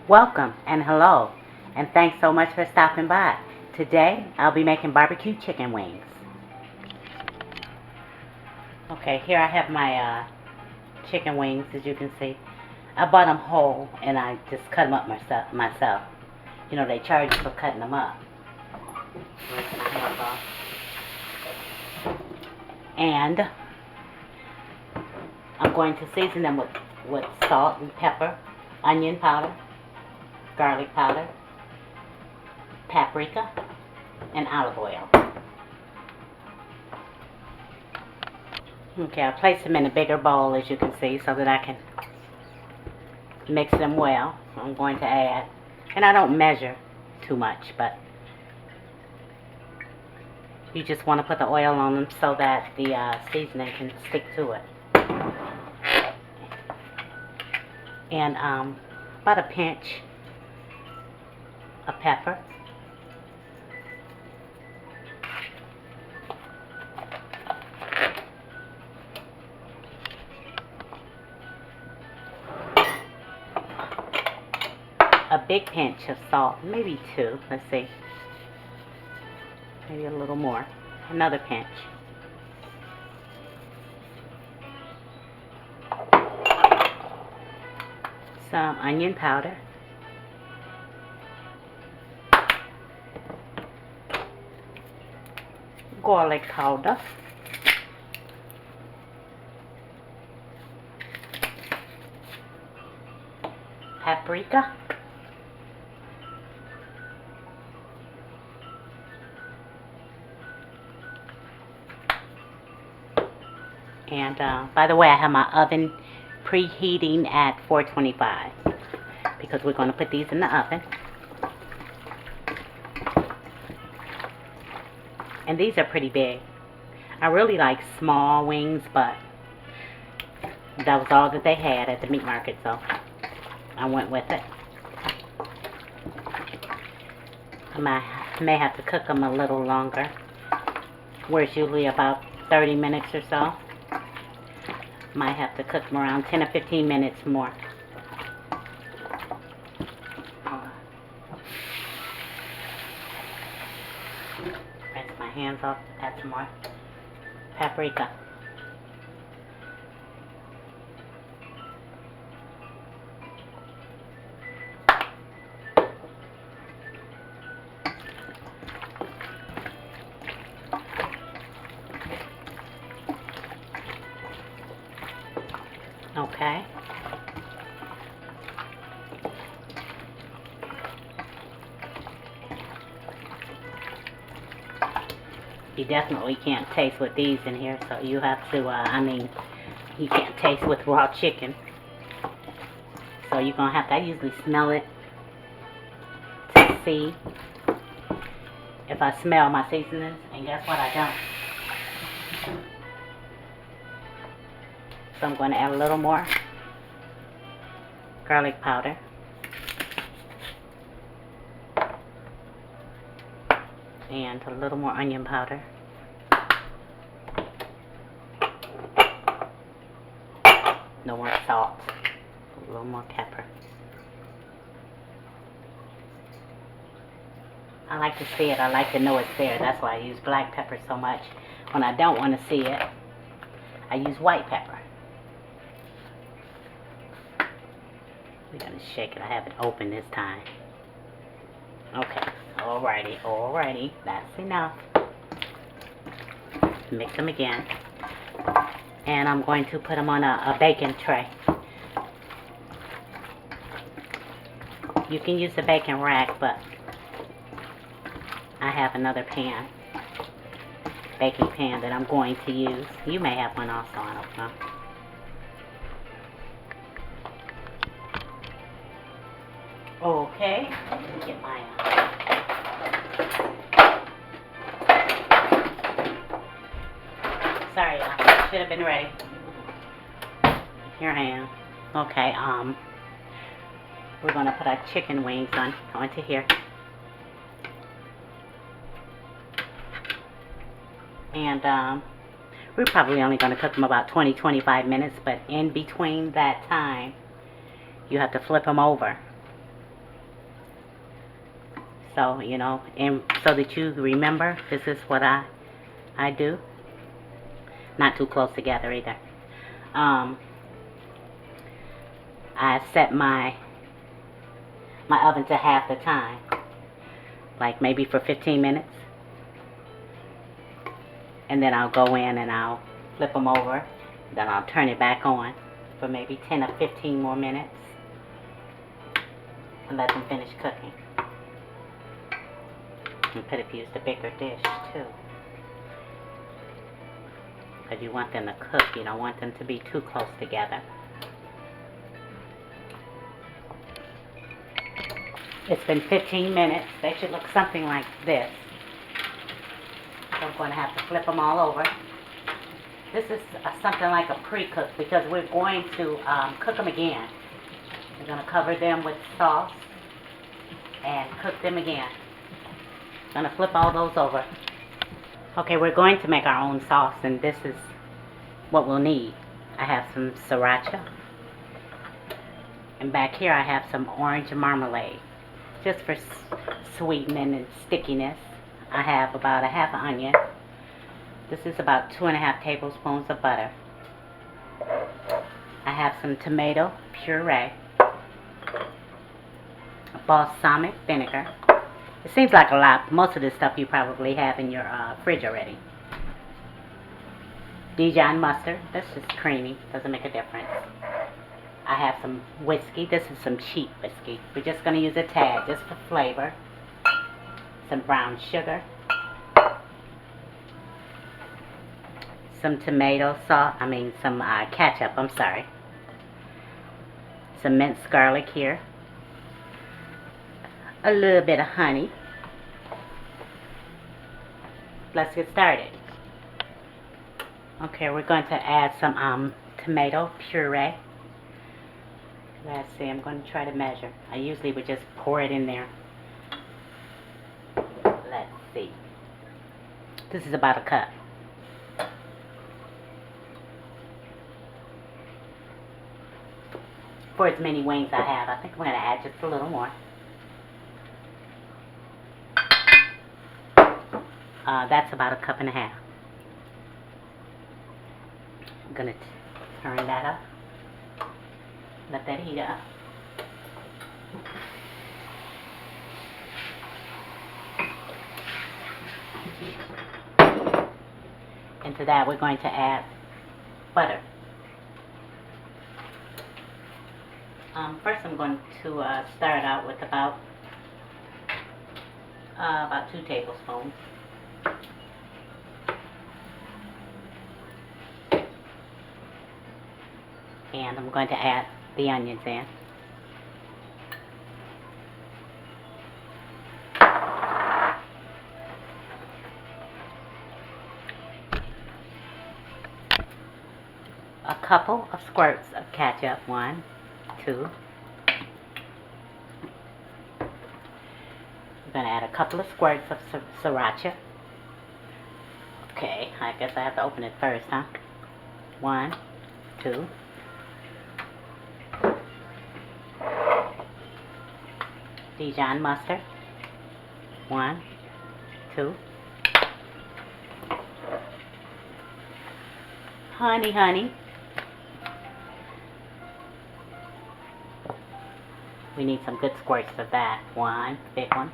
Welcome and hello, and thanks so much for stopping by. Today I'll be making barbecue chicken wings. Okay, here I have my chicken wings, as you can see. I bought them whole and I just cut them up myself. You know, they charge you for cutting them up. And I'm going to season them with salt and pepper, onion powder, garlic powder, paprika, and olive oil. Okay, I'll place them in a bigger bowl, as you can see, so that I can mix them well. I'm going to add, and I don't measure too much, but you just want to put the oil on them so that the seasoning can stick to it. And about a pinch of pepper. A big pinch of salt, maybe two, let's see. Maybe a little more. Another pinch. Some onion powder. Garlic powder. Paprika. And by the way, I have my oven preheating at 425 because we're going to put these in the oven. And these are pretty big. I really like small wings, but that was all that they had at the meat market, so I went with it. I may have to cook them a little longer, where it's usually about 30 minutes or so. Might have to cook them around 10 or 15 minutes more. Rinse my hands off, add some more paprika. Okay. You definitely can't taste with these in here, so you have to, you can't taste with raw chicken. So you're going to have to, I usually smell it to see if I smell my seasonings, and guess what, I don't. So I'm going to add a little more garlic powder. And a little more onion powder. No more salt. A little more pepper. I like to see it. I like to know it's there. That's why I use black pepper so much. When I don't want to see it, I use white pepper. We're going to shake it. I have it open this time. Okay. Alrighty. That's enough. Mix them again. And I'm going to put them on a baking tray. You can use a baking rack, but I have another pan. Baking pan that I'm going to use. You may have one also, I don't know. Okay, let me get my sorry, I should have been ready. Here I am. Okay, we're gonna put our chicken wings onto here. And we're probably only gonna cook them about 20-25 minutes, but in between that time, you have to flip them over So, you know, and so that you remember, this is what I do. Not too close together either. I set my oven to half the time, like maybe for 15 minutes. And then I'll go in and I'll flip them over. Then I'll turn it back on for maybe 10 or 15 more minutes and let them finish cooking. You could have used a bigger dish too, because you want them to cook. You don't want them to be too close together. It's been 15 minutes. They should look something like this. So I'm going to have to flip them all over. This is something like a pre-cook, because we're going to cook them again. We're going to cover them with sauce and cook them again. I'm going to flip all those over. Okay, we're going to make our own sauce, and this is what we'll need. I have some sriracha, and back here I have some orange marmalade, just for sweetening and stickiness. I have about a half an onion. This is about 2.5 tablespoons of butter. I have some tomato puree, balsamic vinegar. It seems like a lot. Most of this stuff you probably have in your fridge already. Dijon mustard. That's just creamy. Doesn't make a difference. I have some whiskey. This is some cheap whiskey. We're just going to use a tad just for flavor. Some brown sugar. Some tomato sauce. Some ketchup. I'm sorry. Some minced garlic here. A little bit of honey. Let's get started. Okay, we're going to add some tomato puree. Let's see, I'm going to try to measure. I usually would just pour it in there. Let's see. This is about a cup. For as many wings I have, I think I'm going to add just a little more. That's about a cup and a half. I'm going to turn that up. Let that heat up. Into that we're going to add butter. First I'm going to start out with about 2 tablespoons. And I'm going to add the onions in. A couple of squirts of ketchup. 1, 2. I'm going to add a couple of squirts of sriracha. Okay, I guess I have to open it first, huh? 1, 2. Dijon mustard. 1, 2. Honey. We need some good squirts of that. 1 big one.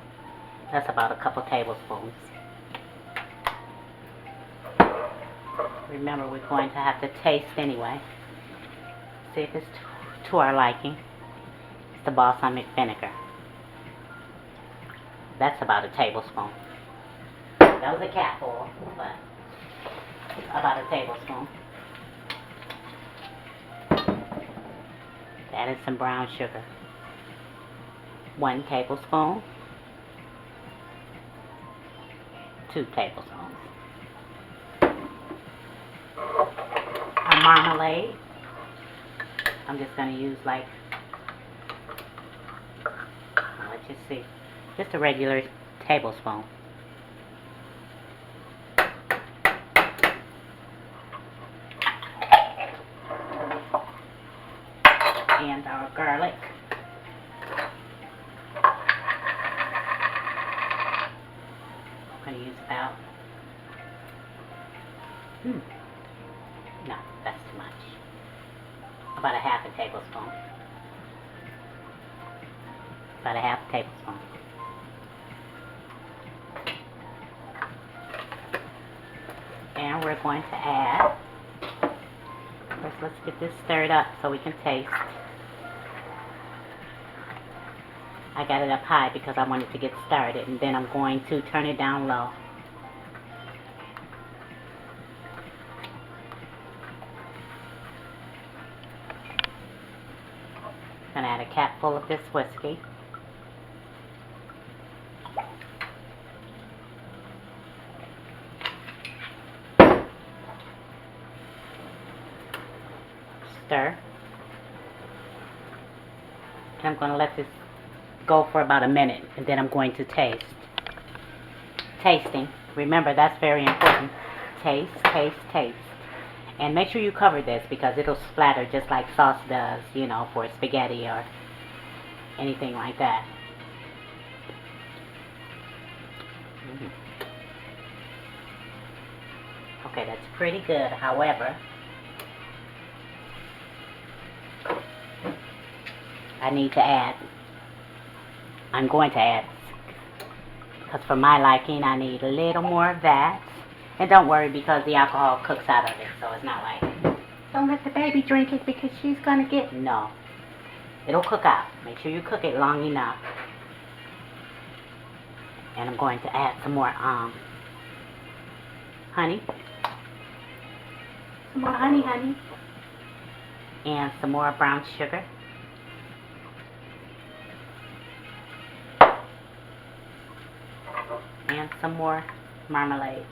That's about a couple tablespoons. Remember, we're going to have to taste anyway. See if it's to our liking. It's the balsamic vinegar. That's about a tablespoon. That was a capful, but about a tablespoon. Added some brown sugar. 1 tablespoon. 2 tablespoons. A marmalade. I'm just going to use let's just see, just a regular tablespoon. And our garlic. about, no, that's too much. About a half a tablespoon. About a half a tablespoon. And we're going to add, first let's get this stirred up so we can taste. I got it up high because I wanted to get started, and then I'm going to turn it down low. I'm going to add a capful of this whiskey. Stir. And I'm going to let this go for about a minute, and then I'm going to taste. Tasting. Remember, that's very important. Taste, taste, taste. And make sure you cover this because it'll splatter just like sauce does, you know, for spaghetti or anything like that. Okay, that's pretty good. However, I'm going to add, because for my liking, I need a little more of that. And don't worry, because the alcohol cooks out of it, so it's not like, don't let the baby drink it because she's going to get, no. It'll cook out. Make sure you cook it long enough. And I'm going to add some more honey. Some more honey. And some more brown sugar. And some more marmalade.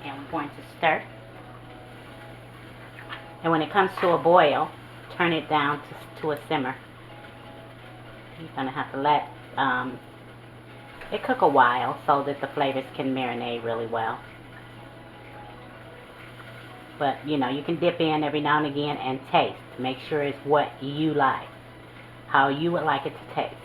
And we're going to stir. And when it comes to a boil, turn it down to a simmer. You're going to have to let it cook a while so that the flavors can marinate really well. But, you know, you can dip in every now and again and taste. Make sure it's what you like. How you would like it to taste.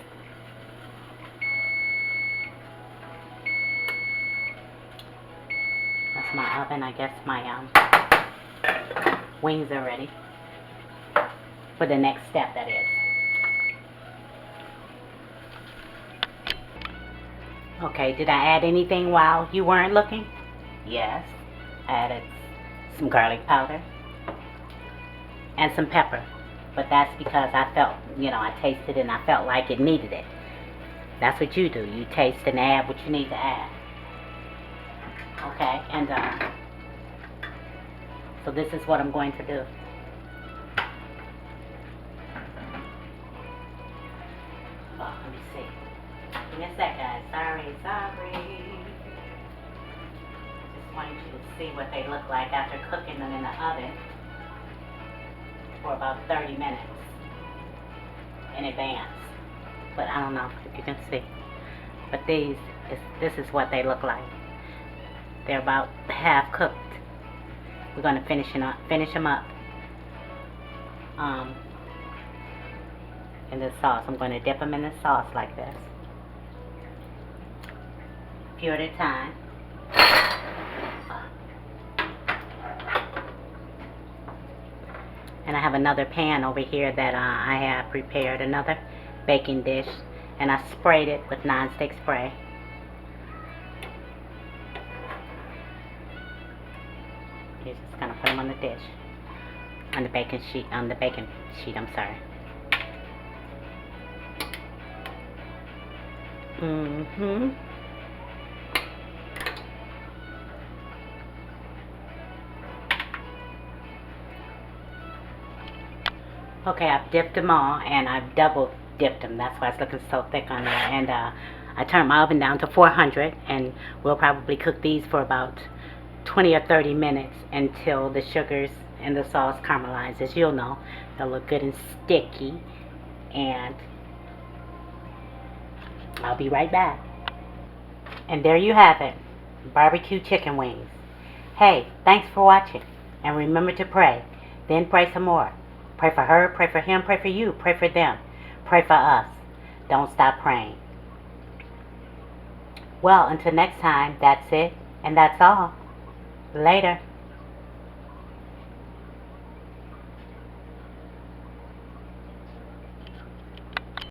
That's my oven. I guess my wings are ready. For the next step, that is. Okay, did I add anything while you weren't looking? Yes. I added some garlic powder and some pepper, but that's because I felt, you know, I tasted it and I felt like it needed it. That's what you do. You taste and add what you need to add. Okay, and so this is what I'm going to do. Oh, let me see. Give me a sec, guys. Sorry. Just wanted you to see what they look like after cooking them in the oven for about 30 minutes in advance. But I don't know if you can see. But this is what they look like. They're about half cooked. We're going to finish them up in this sauce. I'm going to dip them in the sauce like this. A few at a time. And I have another pan over here that I have prepared, another baking dish, and I sprayed it with nonstick spray. You're just gonna put them on the dish, on the baking sheet, I'm sorry. Okay, I've dipped them all, and I've double dipped them. That's why it's looking so thick on there. And I turned my oven down to 400, and we'll probably cook these for about 20 or 30 minutes until the sugars and the sauce caramelize. As you'll know, they'll look good and sticky. And I'll be right back. And there you have it, barbecue chicken wings. Hey, thanks for watching, and remember to pray, then pray some more. Pray for her, pray for him, pray for you, pray for them. Pray for us. Don't stop praying. Well, until next time, that's it, and that's all. Later.